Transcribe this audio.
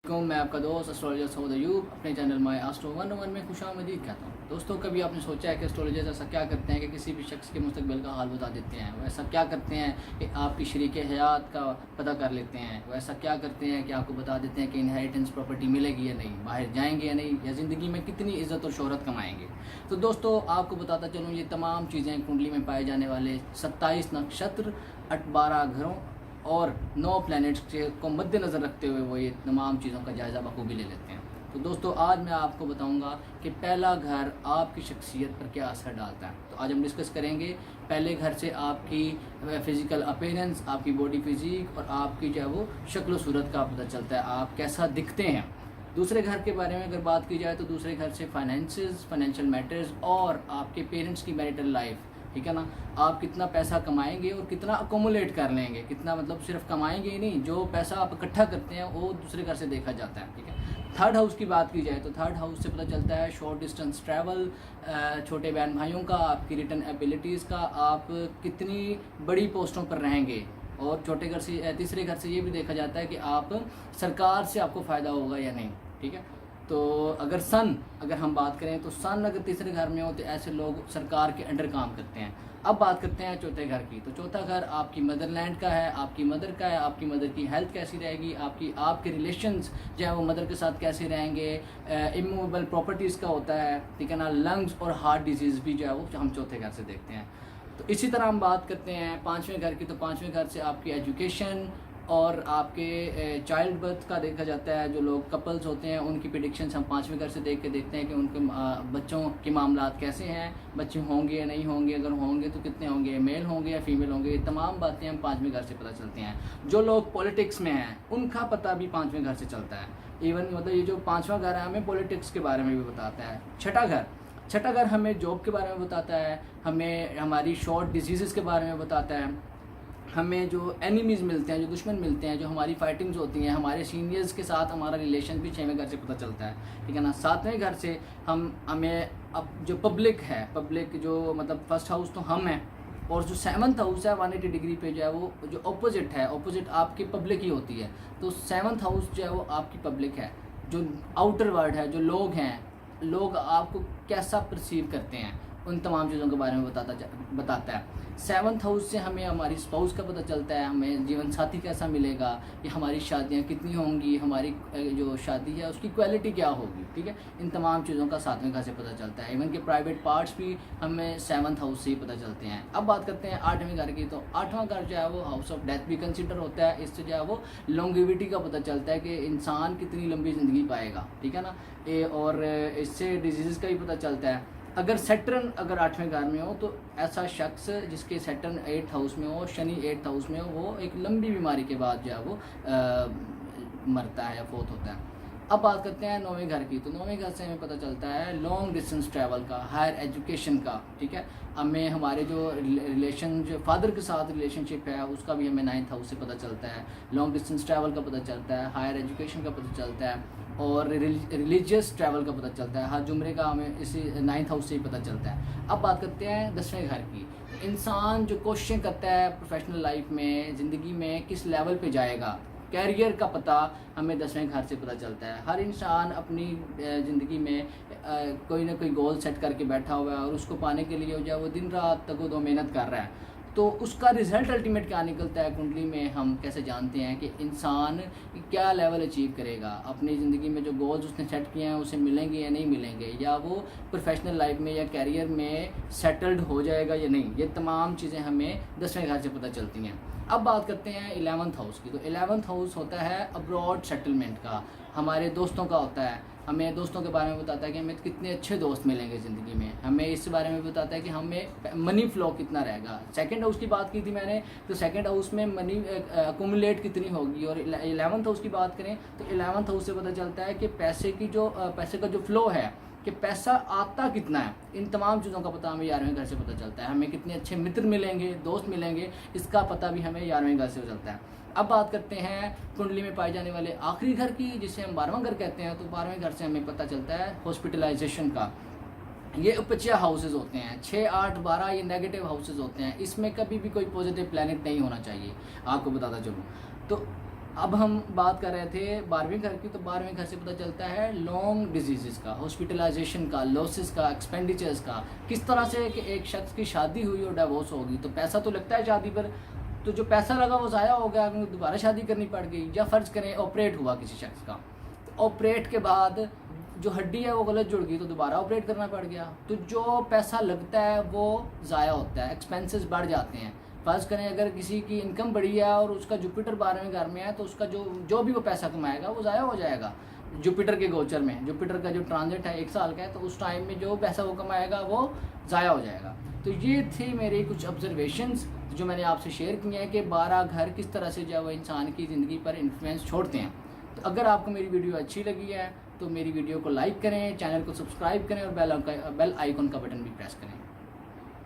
मैं आपका दोस्त एस्ट्रोलॉजर सऊद अयूब अपने चैनल माय एस्ट्रो 101 में खुशामदीद कहता हूँ। दोस्तों, कभी आपने सोचा है कि एस्ट्रोलॉजर्स ऐसा क्या करते हैं कि किसी भी शख्स के मुस्तकबिल का हाल बता देते हैं? वो ऐसा क्या करते हैं कि आपकी शरीके हयात का पता कर लेते हैं? वो ऐसा क्या करते हैं कि आपको बता देते हैं कि इनहेरिटेंस प्रॉपर्टी मिलेगी या नहीं, बाहर जाएंगे या नहीं, या ज़िंदगी में कितनी इज़्ज़त और शोहरत कमाएंगे? तो दोस्तों, आपको बताता चलूँ, ये तमाम चीज़ें कुंडली में पाए जाने वाले 27 नक्षत्र 12 घरों और 9 प्लैनेट्स को मद्देनज़र रखते हुए वो ये तमाम चीज़ों का जायज़ा बखूबी ले लेते हैं। तो दोस्तों, आज मैं आपको बताऊंगा कि पहला घर आपकी शख्सियत पर क्या असर डालता है। तो आज हम डिस्कस करेंगे पहले घर से आपकी फ़िज़िकल अपीयरेंस, आपकी बॉडी फिज़िक और आपकी जो है वो शक्ल सूरत का पता चलता है, आप कैसा दिखते हैं। दूसरे घर के बारे में अगर बात की जाए तो दूसरे घर से फाइनेंसेस, फाइनेंशियल मैटर्स और आपके पेरेंट्स की मैरिटल लाइफ, ठीक है ना, आप कितना पैसा कमाएंगे और कितना अकोमुलेट कर लेंगे, कितना मतलब सिर्फ कमाएंगे ही नहीं, जो पैसा आप इकट्ठा करते हैं वो दूसरे घर से देखा जाता है, ठीक है। थर्ड हाउस की बात की जाए तो थर्ड हाउस से पता चलता है शॉर्ट डिस्टेंस ट्रैवल, छोटे बहन भाइयों का, आपकी रिटर्न एबिलिटीज़ का, आप कितनी बड़ी पोस्टों पर रहेंगे। और छोटे घर से, तीसरे घर से ये भी देखा जाता है कि आप सरकार से आपको फ़ायदा होगा या नहीं, ठीक है। तो अगर हम बात करें तो सन अगर तीसरे घर में हो तो ऐसे लोग सरकार के अंडर काम करते हैं। अब बात करते हैं चौथे घर की। तो चौथा घर आपकी मदरलैंड का है, आपकी मदर का है, आपकी मदर की हेल्थ कैसी रहेगी, आपके रिलेशंस जो है वो मदर के साथ कैसे रहेंगे, इमूवेबल प्रॉपर्टीज़ का होता है, ठीक है ना, लंग्स और हार्ट डिजीज़ भी जो है वो हम चौथे घर से देखते हैं। तो इसी तरह हम बात करते हैं पाँचवें घर की। तो पाँचवें घर से आपकी एजुकेशन और आपके चाइल्ड बर्थ का देखा जाता है। जो लोग कपल्स होते हैं उनकी प्रेडिक्शंस हम पाँचवें घर से देख के देखते हैं कि उनके बच्चों के मामलात कैसे हैं, बच्चे होंगे या नहीं होंगे, अगर होंगे तो कितने होंगे, मेल होंगे या फीमेल होंगे, ये तमाम बातें हम पाँचवें घर से पता चलती हैं। जो लोग पॉलिटिक्स में हैं उनका पता भी पाँचवें घर से चलता है। इवन मतलब ये जो पाँचवां घर है हमें पॉलिटिक्स के बारे में भी बताता है। छठा घर हमें जॉब के बारे में बताता है, हमें हमारी शॉर्ट डिजीज़ के बारे में बताता है, हमें जो एनिमीज़ मिलते हैं, जो दुश्मन मिलते हैं, जो हमारी फाइटिंग्स होती हैं, हमारे सीनियर्स के साथ हमारा रिलेशन भी छठवें घर से पता चलता है, ठीक है ना। सातवें घर से हमें अब जो पब्लिक जो मतलब फर्स्ट हाउस तो हम हैं, और जो सेवन्थ हाउस है 180 डिग्री पे जो है वो जो अपोजिट आपकी पब्लिक ही होती है। तो सेवन्थ हाउस जो है वो आपकी पब्लिक है, जो आउटर वर्ल्ड है, जो लोग हैं, लोग आपको कैसा परसीव करते हैं, उन तमाम चीज़ों के बारे में बताता है। सेवन्थ हाउस से हमें हमारी स्पाउस का पता चलता है, हमें जीवन साथी कैसा मिलेगा, या हमारी शादियां कितनी होंगी, हमारी जो शादी है उसकी क्वालिटी क्या होगी, ठीक है। इन तमाम चीज़ों का सातवें घर से पता चलता है। इवन के प्राइवेट पार्ट्स भी हमें सेवन्थ हाउस से ही पता चलते हैं। अब बात करते हैं आठवें घर की। तो आठवां घर जो है वो हाउस ऑफ डेथ भी कंसिडर होता है। इससे जो है वो लॉन्गेविटी का पता चलता है कि इंसान कितनी लंबी ज़िंदगी पाएगा, ठीक है ना। और इससे डिजीज़ का भी पता चलता है। अगर सैटर्न अगर आठवें घर में हो तो ऐसा शख्स जिसके सैटर्न 8th हाउस में हो, शनि 8th हाउस में हो, वो एक लंबी बीमारी के बाद जो है वो मरता है या फोत होता है। अब बात करते हैं नौवें घर की। तो नौवें घर से हमें पता चलता है लॉन्ग डिस्टेंस ट्रैवल का, हायर एजुकेशन का, ठीक है। हमें हमारे जो रिलेशन, जो फादर के साथ रिलेशनशिप है उसका भी हमें 9th हाउस से पता चलता है। लॉन्ग डिस्टेंस ट्रैवल का पता चलता है, हायर एजुकेशन का पता चलता है, और रिलीजियस ट्रैवल का पता चलता है। हर जुमरे का हमें इसी 9th हाउस से ही पता चलता है। अब बात करते हैं 10वें घर की। इंसान जो कोशिशें करता है प्रोफेशनल लाइफ में, ज़िंदगी में किस लेवल पे जाएगा, कैरियर का पता हमें 10वें घर से पता चलता है। हर इंसान अपनी ज़िंदगी में कोई ना कोई गोल सेट करके बैठा हुआ है और उसको पाने के लिए जो है वो दिन रात तगो-दो मेहनत कर रहा है। तो उसका रिज़ल्ट अल्टीमेट क्या निकलता है कुंडली में, हम कैसे जानते हैं कि इंसान क्या लेवल अचीव करेगा, अपनी ज़िंदगी में जो गोल्स उसने सेट किए हैं उसे मिलेंगे या नहीं मिलेंगे, या वो प्रोफेशनल लाइफ में या कैरियर में सेटल्ड हो जाएगा या नहीं। ये तमाम चीज़ें हमें 10वें घर से पता चलती हैं। अब बात करते हैं 11th हाउस की। तो 11th हाउस होता है अब्रॉड सेटलमेंट का, हमारे दोस्तों का होता है। हमें दोस्तों के बारे में बताता है कि हमें कितने अच्छे दोस्त मिलेंगे ज़िंदगी में। हमें इस बारे में बताता है कि हमें मनी फ्लो कितना रहेगा। सेकंड हाउस की बात की थी मैंने, तो सेकंड हाउस में मनी अकोमुलेट कितनी होगी। और 11th हाउस की बात करें तो 11th हाउस से पता चलता है कि पैसे का जो फ्लो है, कि पैसा आता कितना है। इन तमाम चीज़ों का पता हमें 11वें घर से पता चलता है। हमें कितने अच्छे मित्र मिलेंगे, दोस्त मिलेंगे, इसका पता भी हमें 11वें घर से चलता है। अब बात करते हैं कुंडली में पाए जाने वाले आखिरी घर की, जिसे हम 12वां घर कहते हैं। तो 12वें घर से हमें पता चलता है हॉस्पिटलाइजेशन का। ये उपचय हाउसेज होते हैं, 6, 8, 12 ये नेगेटिव हाउसेज होते हैं। इसमें कभी भी कोई पॉजिटिव प्लैनेट नहीं होना चाहिए, आपको बताता चलूँ। तो अब हम बात कर रहे थे 12वीं घर की, तो 12वीं घर से पता चलता है लॉन्ग डिजीज़ का, हॉस्पिटलाइजेशन का, लॉसेस का, एक्सपेंडिचर्स का, किस तरह से कि एक शख्स की शादी हुई और डिवोर्स होगी तो पैसा तो लगता है शादी पर, तो जो पैसा लगा वो ज़ाया हो गया, दोबारा शादी करनी पड़ गई। या फ़र्ज़ करें ऑपरेट हुआ किसी शख्स का, तो ऑपरेट के बाद जो हड्डी है वो गलत जुड़ गई तो दोबारा ऑपरेट करना पड़ गया, तो जो पैसा लगता है वो ज़ाया होता है, एक्सपेंसेस बढ़ जाते हैं। फ़र्ज़ करें अगर किसी की इनकम बढ़ी है और उसका जुपिटर 12वें घर में है तो उसका जो भी वो पैसा कमाएगा वो ज़ाया हो जाएगा जुपिटर के गोचर में। जुपिटर का जो ट्रांजिट है 1 साल का है, तो उस टाइम में जो पैसा वो कमाएगा वो ज़ाया हो जाएगा। तो ये थी मेरी कुछ ऑब्जर्वेशंस जो मैंने आपसे शेयर किए हैं कि 12 घर किस तरह से जो है वो इंसान की ज़िंदगी पर इन्फ्लुएंस छोड़ते हैं। तो अगर आपको मेरी वीडियो अच्छी लगी है तो मेरी वीडियो को लाइक करें, चैनल को सब्सक्राइब करें और बेल आइकन का बटन भी प्रेस करें।